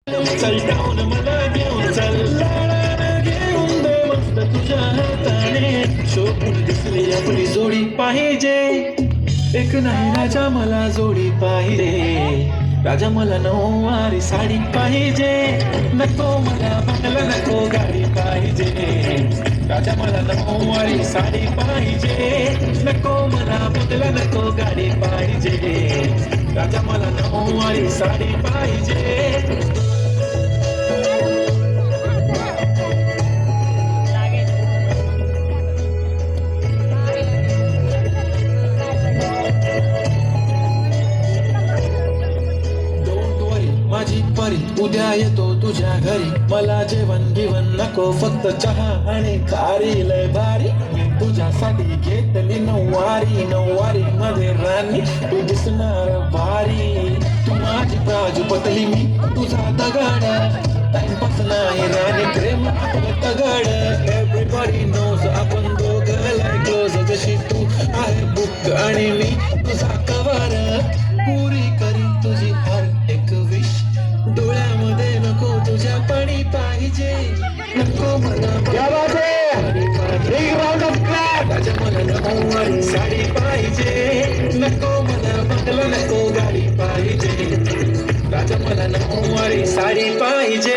चल टाऊन मला घेऊन चल घेऊन दे मस्त तुझ्या हाताने शोभून दिसली आपली जोडी पाहिजे एक नाही राजा मला जोडी पाहिजे राजा मला नऊवारी साडी पाहिजे नको मला बंगला नको गाडी पाहिजे राजा मला नऊवारी साडी पाहिजे नको मला बंगला नको गाडी पाहिजे राजा मला नऊवारी साडी पाहिजे माझी परी उद्या येतो तुझ्या घरी मला जेवण बिवण नको फक्त चहा आणि खारी लय भारी तुझ्यासाठी घेतली नऊवारी मध्ये राणी तू दिसणार भारी तू माझी बाजू पतली मी तुझा दगड टाइमपास नाही राणी प्रेम आपलं तगड एव्हरीबॉडी नोज आपण दोघं लाय क्लोज जशी तू आहे बुक आणि मी तुझा कवर पुरी करी तुझी हर एक विश डोळ्यामध्ये नको तुझ्या पाणी पाहिजे नको मला राजा मला नऊवारी साडी पाहिजे नको मला बंगला नको गाडी पाहिजे राजा मला नऊवारी साडी पाहिजे